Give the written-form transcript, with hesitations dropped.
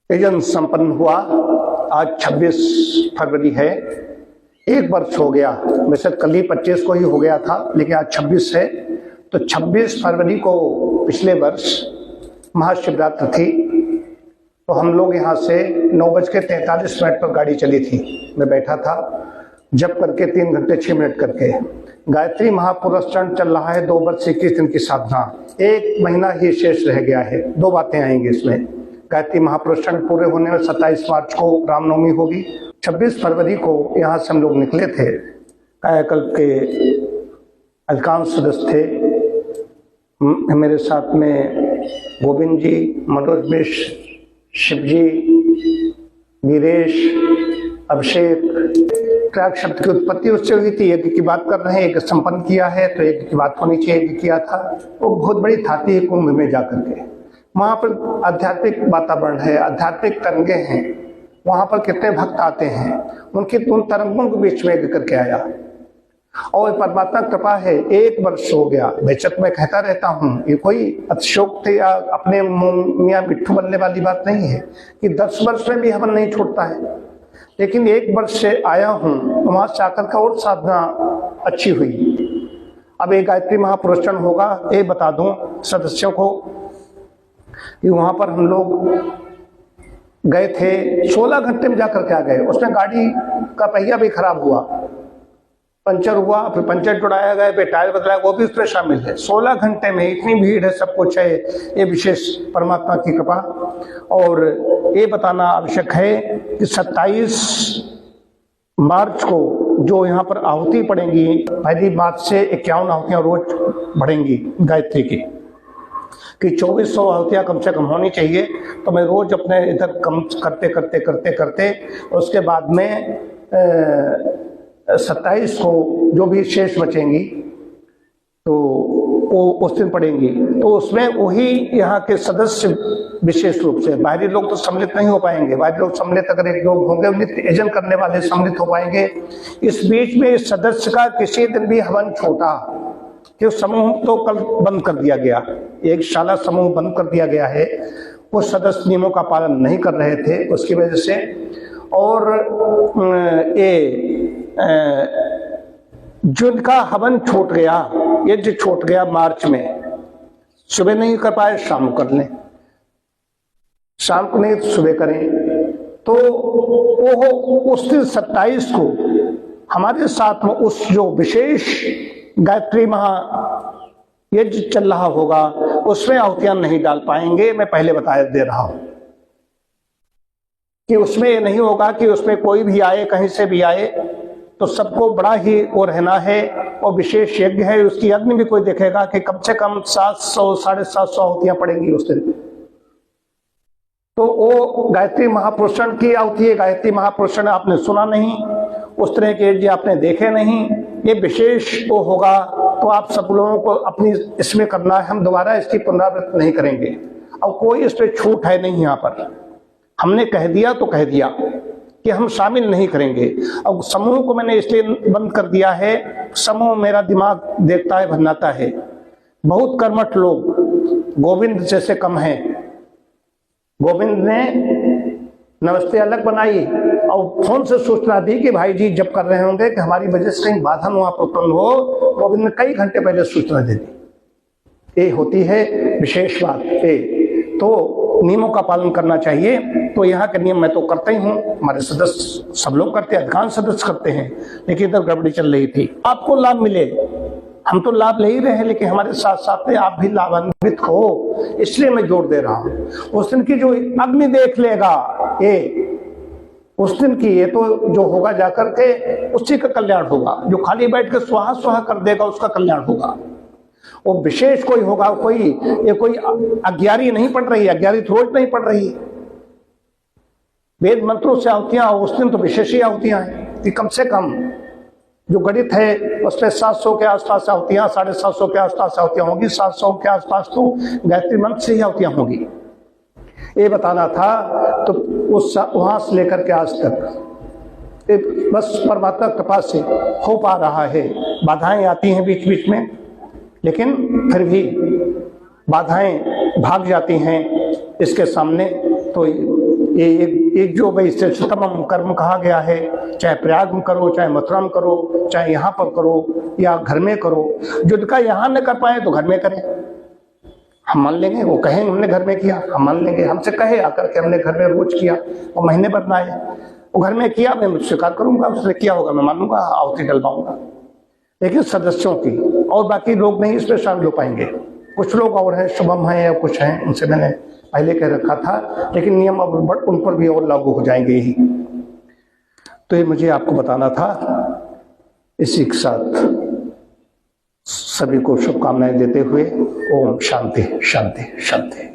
यजन संपन्न हुआ। आज 26 फरवरी है, एक वर्ष हो गया। वैसे कल ही 25 को ही हो गया था, लेकिन आज 26 है। तो 26 फरवरी को पिछले वर्ष महाशिवरात्रि थी। तो हम लोग यहाँ से 9:43 पर गाड़ी चली थी। मैं बैठा था जब करके 3 घंटे 6 मिनट करके। गायत्री महापुरस्चरण चल रहा है 2 वर्ष 21 दिन की साधना। 1 महीना ही शेष रह गया है। 2 बातें आएंगी इसमें। गायत्री महापुरस्चरण पूरे होने में 27 मार्च को रामनवमी होगी। 26 फरवरी को यहाँ से हम लोग निकले थे। कायाकल्प के अधिकांश सदस्य थे। मेरे साथ में गोविंद जी, मनोज मिश्र, शिव जी, वीरेश, अभिषेक। त्याग शब्द की उत्पत्ति उससे हुई थी। यज्ञ की बात कर रहे हैं, यज्ञ संपन्न किया है तो यज्ञ की बात होनी चाहिए। यज्ञ किया था वो बहुत बड़ी थाती है कुंभ में जाकर के। वहां पर आध्यात्मिक वातावरण है, आध्यात्मिक तरंगे हैं। वहां पर कितने भक्त आते हैं, उनकी उन तरंगों के बीच में यज्ञ करके आया। और परमात्मा कृपा है, 1 वर्ष हो गया। बेशक मैं कहता रहता हूँ, ये कोई अतिशयोक्ति या अपने मियाँ मिट्ठू बनने वाली बात नहीं है कि 10 वर्ष में भी हवन नहीं छूटता है। लेकिन 1 वर्ष से आया हूँ, वहां से आकर का और साधना अच्छी हुई। अब एक गायत्री महापुरस्चरण होगा। ये बता दूं सदस्यों को कि वहां पर हम लोग गए थे, 16 घंटे में जाकर के आ गए। उसमें गाड़ी का पहिया भी खराब हुआ, पंचर हुआ, फिर पंचर जुड़ाया गया, फिर टायर बदलाया, वो भी उसमें शामिल है। 16 घंटे में इतनी भीड़ है, सब कुछ है। ये विशेष परमात्मा की कृपा। और ये बताना आवश्यक है कि 27 मार्च को जो यहाँ पर आहुति पड़ेंगी, पहली बात से 51 आहुतियां रोज बढ़ेंगी गायत्री की, कि 2400 आहुतियां कम से कम होनी चाहिए। तो मैं रोज अपने इधर कम करते करते करते करते उसके बाद में 27 को जो भी शेष बचेंगी तो वो उस दिन पड़ेंगी। तो उसमें वही यहाँ के सदस्य विशेष रूप से, बाहरी लोग तो सम्मिलित नहीं हो पाएंगे। बाहरी लोग सम्मिलित अगर एक लोग होंगे, नित्य यजन करने वाले सम्मिलित हो पाएंगे। इस बीच में इस सदस्य का किसी दिन भी हवन छूटा कि समूह तो कल बंद कर दिया गया, एक शाला समूह बंद कर दिया गया है। वो सदस्य नियमों का पालन नहीं कर रहे थे, उसकी वजह से। और जिनका हवन छूट गया, यज्ञ छूट गया मार्च में, सुबह नहीं कर पाए शाम को कर लें, शाम को नहीं तो सुबह करें। तो वो उस दिन 27 को हमारे साथ में उस जो विशेष गायत्री महा यज्ञ चल रहा होगा, उसमें आहुतियां नहीं डाल पाएंगे। मैं पहले बता दे रहा हूं कि उसमें ये नहीं होगा कि उसमें कोई भी आए, कहीं से भी आए, तो सबको बड़ा ही वो रहना है। और विशेष यज्ञ है, उसकी अग्नि भी कोई देखेगा कि कम से कम 700 750 आहुतियां पड़ेंगी उस दिन। तो वो गायत्री महापुरुषण की आहुति है। गायत्री महापुरुषण आपने सुना नहीं, उस तरह के यज्ञ आपने देखे नहीं। ये विशेष वो होगा तो आप सब लोगों को अपनी इसमें करना है। हम दोबारा इसकी पुनरावृत्ति नहीं करेंगे। और कोई इस पर छूट है नहीं। यहाँ पर हमने कह दिया तो कह दिया कि हम शामिल नहीं करेंगे। अब समूह को मैंने इसलिए बंद कर दिया है, समूह मेरा दिमाग देखता है, भरनाता है। बहुत कर्मठ लोग गोविंद जैसे कम हैं। गोविंद ने नमस्ते अलग बनाई और फोन से सूचना दी कि भाई जी जब कर रहे होंगे कि हमारी वजह से कहीं बाधा वहां पर उत्पन्न हो। गोविंद ने कई घंटे पहले सूचना दे दी। ये होती है विशेष बात। तो नियमों का पालन करना चाहिए। तो यहाँ के नियम मैं तो करता ही हूँ, हमारे सदस्य सब लोग करते हैं, अधिकांश सदस्य करते हैं। लेकिन इधर गड़बड़ी चल रही थी। आपको लाभ मिले, हम तो लाभ ले ही रहे हैं, लेकिन हमारे साथ साथ में आप भी लाभान्वित हो, इसलिए मैं जोर दे रहा हूँ। उस दिन की जो अग्नि देख लेगा, ये उस दिन की ये तो जो होगा जाकर के उसी का कल्याण होगा। जो खाली बैठ के स्वाहा स्वाहा कर देगा उसका कल्याण होगा। वो विशेष कोई होगा, ये कोई अज्ञारी नहीं पड़ रही है, अज्ञारी रोज नहीं पड़ रही है। वेद मंत्रों से आहुतियां उस दिन तो विशेष ही आहुतियां हैं कि कम से कम जो गणित है उसमें 700 के आसपास आहुतियां, 750 के आसपास आहुतियां होगी। 700 के आसपास तो गायत्री मंत्र से ही आहुतियां होगी। ये बताना था। तो उस वहां से लेकर के आज तक बस परमात्मा कृपा से हो पा रहा है। बाधाएं आती हैं बीच बीच में, लेकिन फिर भी बाधाएं भाग जाती हैं इसके सामने। तो एक जो भाई श्रेष्ठतम कर्म कहा गया है, चाहे प्रयाग में करो, चाहे मथुरा में करो, चाहे यहाँ पर करो या घर में करो। जिनका यहाँ न कर पाए तो घर में करें, हम मान लेंगे। वो कहें हमने घर में किया, हम मान लेंगे। हमसे कहे आकर के हमने घर में रोज किया, वो महीने भर ना आए, वो घर में किया, मैं स्वीकार करूंगा, उसने किया होगा मैं मानूंगा, आहुति डलवाऊंगा। लेकिन सदस्यों की, और बाकी लोग नहीं इसमें शामिल हो पाएंगे। कुछ लोग और हैं, शुभम हैं या कुछ हैं, उनसे मैंने पहले कह रखा था, लेकिन नियम अब उन पर भी और लागू हो जाएंगे ही। तो ये मुझे आपको बताना था। इसी के साथ सभी को शुभकामनाएं देते हुए ओम शांति शांति शांति।